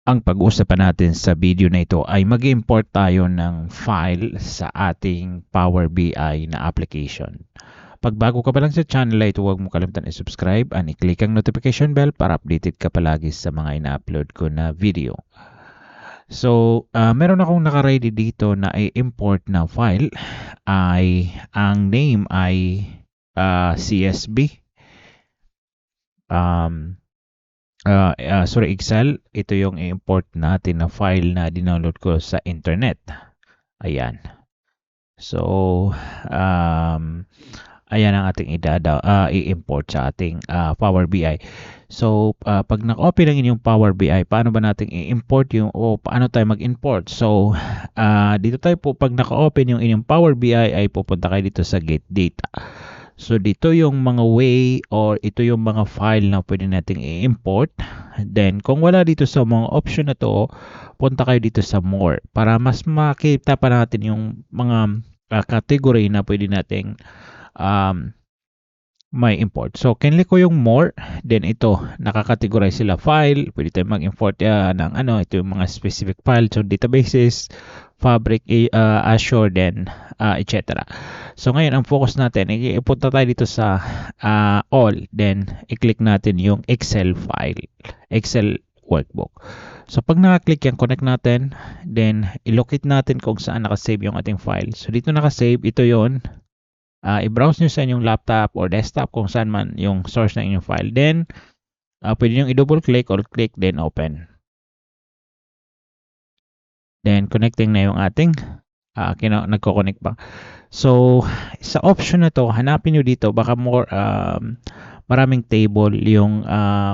Ang pag-uusapan natin sa video na ito ay mag-import tayo ng file sa ating Power BI na application. Pag bago ka pa lang sa channel ay huwag mo kalimutan i-subscribe and i-click ang notification bell para updated ka palagi sa mga ina-upload ko na video. So, meron akong naka-ready dito na i-import na file. Ang name ay CSV. Excel. Ito yung i-import natin na file na dinownload ko sa internet. Ayan. So, ayan ang ating i-import sa ating Power BI. So, pag naka-open ang inyong Power BI, paano ba natin i-import paano tayo mag-import? So, dito tayo po, pag naka-open yung inyong Power BI, ay pupunta kayo dito sa Get Data. So, dito yung mga way or ito yung mga file na pwede nating i-import. Then, kung wala dito sa mga option na to, punta kayo dito sa More para mas makita pa natin yung mga category na pwede nating may import. So, kinlik ko yung More. Then, ito, nakakategorize sila file. Pwede tayo mag-import ng ito yung mga specific file. So, databases, Fabric, Azure, then, etc. So, ngayon, ang focus natin, ipunta tayo dito sa all. Then, i-click natin yung Excel file, Excel workbook. So, pag nakaklik yan, connect natin. Then, i-locate natin kung saan nakasave yung ating file. So, dito nakasave, ito yon. I-browse nyo sa inyong laptop or desktop kung saan man yung source ng inyong file. Then, pwede nyo i-double click or click, then open. Then, connecting na yung ating nagko-connect pa. So, sa option na to, hanapin nyo dito, baka more, maraming table yung,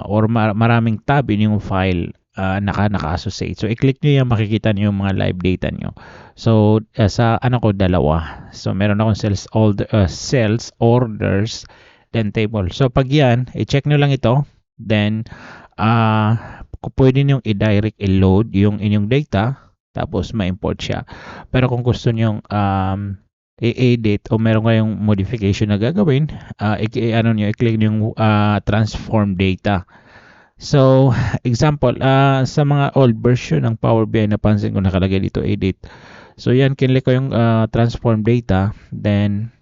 or maraming tab in yung file naka-associate. So, i-click nyo yan, makikita nyo yung mga live data nyo. So, sa dalawa. So, meron akong sales, orders, then table. So, pag yan, i-check nyo lang ito. Then, pwede nyo i-direct, i-load yung inyong data. Tapos, ma-import siya. Pero kung gusto nyo i-edit o meron kayong modification na gagawin, i-click nyo yung transform data. So, example, sa mga old version ng Power BI, napansin ko nakalagay dito edit. So, yan, kinlik ko yung transform data. Then,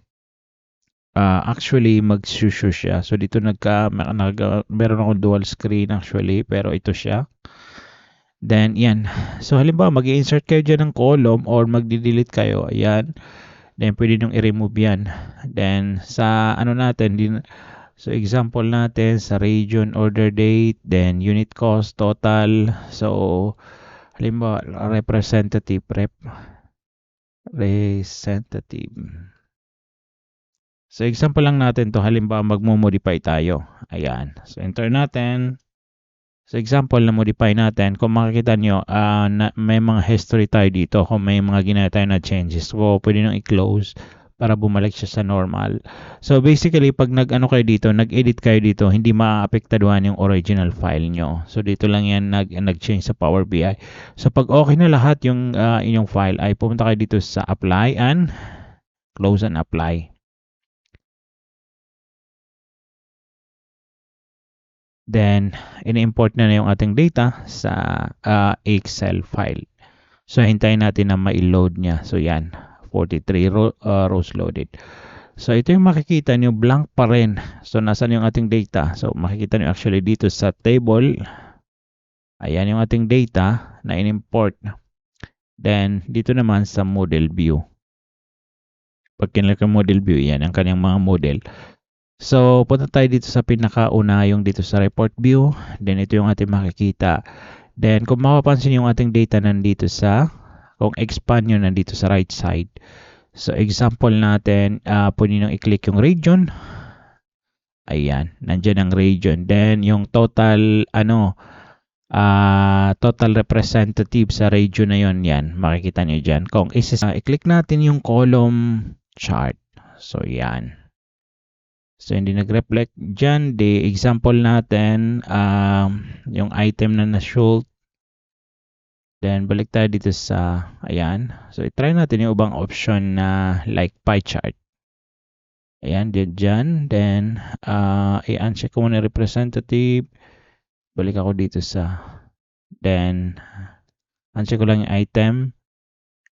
actually, mag-show siya. So, dito meron akong dual screen actually, pero ito siya. Then, yan. So, halimbawa, mag-i-insert kayo dyan ng column or mag-delete kayo. Ayan. Then, pwede nyung i-remove yan. Then, sa natin, so, example natin sa region, order date, then unit cost, total. So, halimbawa, representative. So, example lang natin to. Halimbawa, magmo-modify tayo. Ayan. So, enter natin. So, example na modify natin. Kung makikita nyo, may mga history tayo dito. Kung may mga ginawa tayo na changes. So, pwede nang i-close para bumalik siya sa normal. So, basically, pag kayo dito, nag-edit kayo dito, hindi maaapektaduhan yung original file nyo. So, dito lang yan nag-change sa Power BI. So, pag okay na lahat yung inyong file, ay pumunta kayo dito sa apply and close and apply. Then, in-import na yung ating data sa Excel file. So, hintayin natin na ma-load niya. So, yan. 43 rows loaded. So, ito yung makikita nyo, blank pa rin. So, nasan yung ating data? So, makikita nyo actually dito sa table. Ayan yung ating data na in-import. Then, dito naman sa model view. Pag kinlik ang model view, yan ang kanyang mga model. So, punta tayo dito sa pinakauna, yung dito sa report view. Then, ito yung ating makikita. Then, kung mapapansin yung ating data nandito kung expand nyo nandito sa right side. So, example natin, pwede nyo i-click yung region. Ayan, nandyan ang region. Then, yung total, total representative sa region na yon, yan, makikita nyo dyan. Kung i-click natin yung column chart. So, yan. So, hindi nag-reflect dyan. The example natin, yung item na na-show. Then, balik tayo dito sa, ayan. So, i-try natin yung ibang option na like pie chart. Ayan, dyan. Then, i-uncheck ko muna representative. Balik ako dito sa Then, answer ko lang yung item.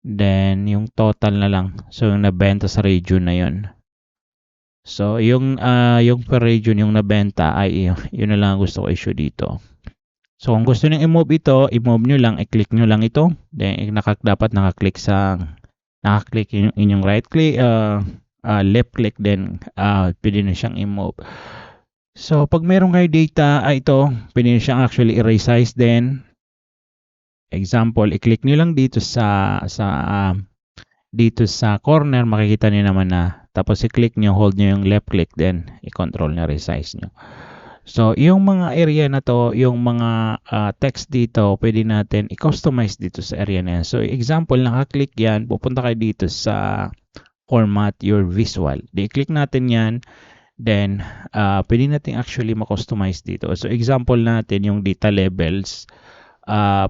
Then, yung total na lang. So, yung nabenta sa region na yun. So, yung per region, yung nabenta, ay yun na lang ang gusto ko issue dito. So, kung gusto nyo i-move ito, i-move nyo lang, i-click nyo lang ito. Then, dapat nakaklik yung inyong right click, left click, then pwede na siyang i-move. So, pag meron kayo data, ito, pwede nyo siyang actually i-resize din. Example, i-click nyo lang dito dito sa corner, makikita nyo naman na, tapos i-click nyo, hold nyo yung left click, then i-control nyo, resize nyo. So, yung mga area na to, yung mga text dito, pwede natin i-customize dito sa area na yan. So, example, nakaklik yan, pupunta kayo dito sa format your visual. I-click natin yan, then pwede natin actually ma-customize dito. So, example natin, yung data labels,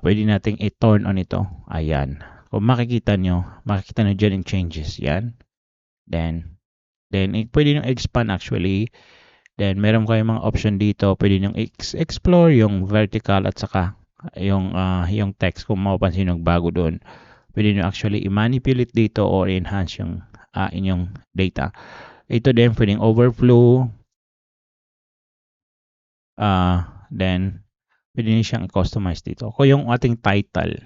pwede natin i-turn on ito. Ayan. Kung makikita nyo dyan yung changes. Yan. Then pwede nyo expand actually. Then, meron kayong mga option dito. Pwede nyo explore yung vertical at saka yung text. Kung mapapansin nyo bago doon. Pwede nyo actually i-manipulate dito or enhance yung inyong data. Ito din, pwedeng overflow. Then, pwede nyo siyang i-customize dito. Kung yung ating title,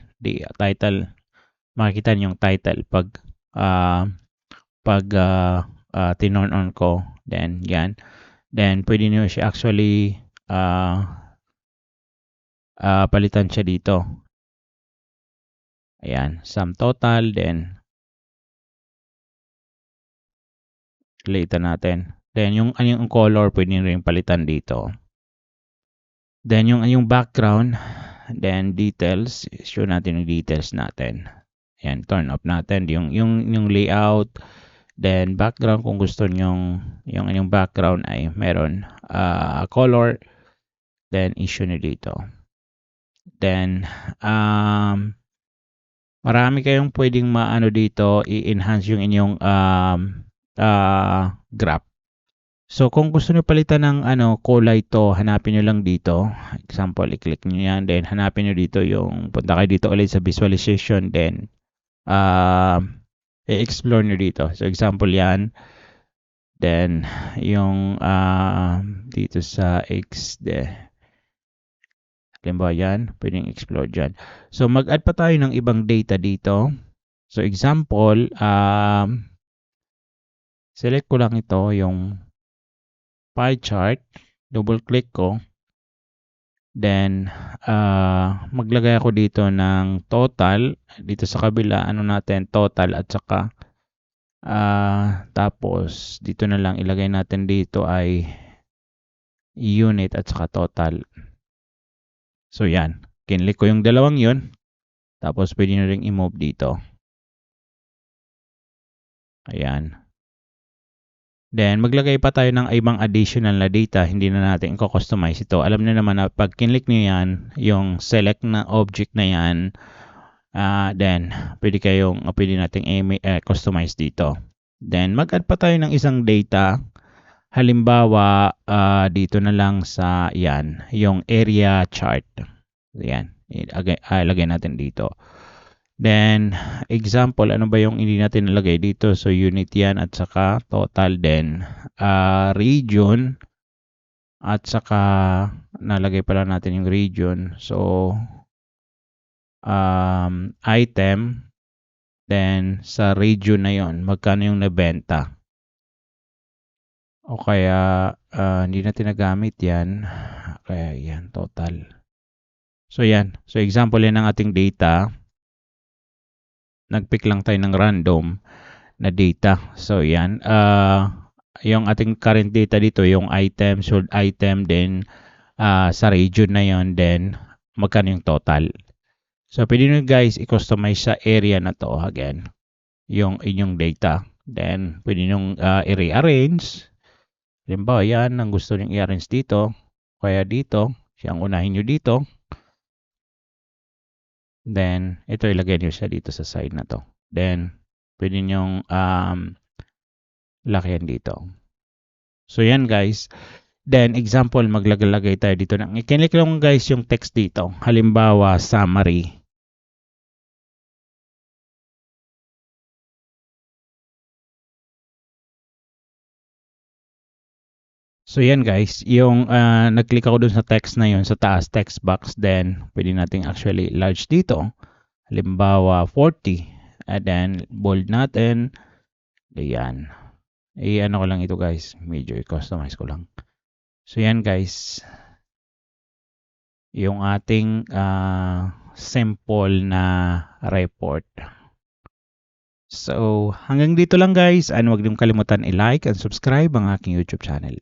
makikita niyo yung title pag tinorn on ko, then yan. Then pwede niyo siya actually palitan siya dito. Ayan, sum total, then later natin. Then yung color pwede rin palitan dito. Then yung background, then details, show natin yung details natin. Ayan, turn off natin yung layout. Then background, kung gusto nyong yung inyong background ay meron color, then issue nyo dito. Then marami kayong pwedeng maano dito, i-enhance yung inyong graph. So kung gusto nyo palitan ng kulay to, hanapin nyo lang dito. Example, i-click nyo yan, then hanapin nyo dito yung, punta kayo dito ulit sa visualization, then i-explore nyo dito. So example yan. Then yung dito sa X, halimbawa yan, pwedeng explore dyan. So mag-add pa tayo ng ibang data dito. So example, select ko lang ito, yung pie chart, double click ko. Then maglagay ako dito ng total. Dito sa kabila, natin, total at saka tapos dito na lang ilagay natin dito ay unit at saka total. So yan, kinlik ko yung dalawang yun, tapos pwede nyo ring i-move dito. Ayan. Then maglagay pa tayo ng ibang additional na data, hindi na natin i-customize ito. Alam niyo naman na pag kinlik nyo yan, yung select na object na yan, then pwede nating customize dito. Then mag-add pa tayo ng isang data. Halimbawa, dito na lang sa yan, yung area chart. Yan, ilagay natin dito. Then, example, ano ba yung hindi natin nalagay dito? So, unit yan at saka total din. Region at saka nalagay pala natin yung region. So, item. Then, sa region na yon, magkano yung nabenta? O kaya, hindi natin nagamit yan. Kaya yan, total. So, yan. So, example yan ng ating data. Nag-pick lang tayo ng random na data. So, yan. Yung ating current data dito, yung item, sold item, then sa region na yon, then magkano yung total. So, pwede nyo guys i-customize sa area na to again, yung inyong data. Then, pwede nyo i-rearrange. Halimbawa, yan ang gusto nyo i-arrange dito. Kaya dito, siyang unahin nyo dito. Then, ito ilagay nyo siya dito sa side na to. Then, pwede nyong lakihan dito. So, yan guys. Then, example, maglalagay tayo dito ng, i-click lang guys yung text dito. Halimbawa, summary. So yan guys, yung nag-click ako dun sa text na yun sa taas, text box, then pwede nating actually large dito. Halimbawa 40, and then bold natin. Ayan. Ano ko lang ito guys, medyo i-customize ko lang. So yan guys, yung ating simple na report. So hanggang dito lang guys, and huwag niyong kalimutan i-like and subscribe ang aking YouTube channel.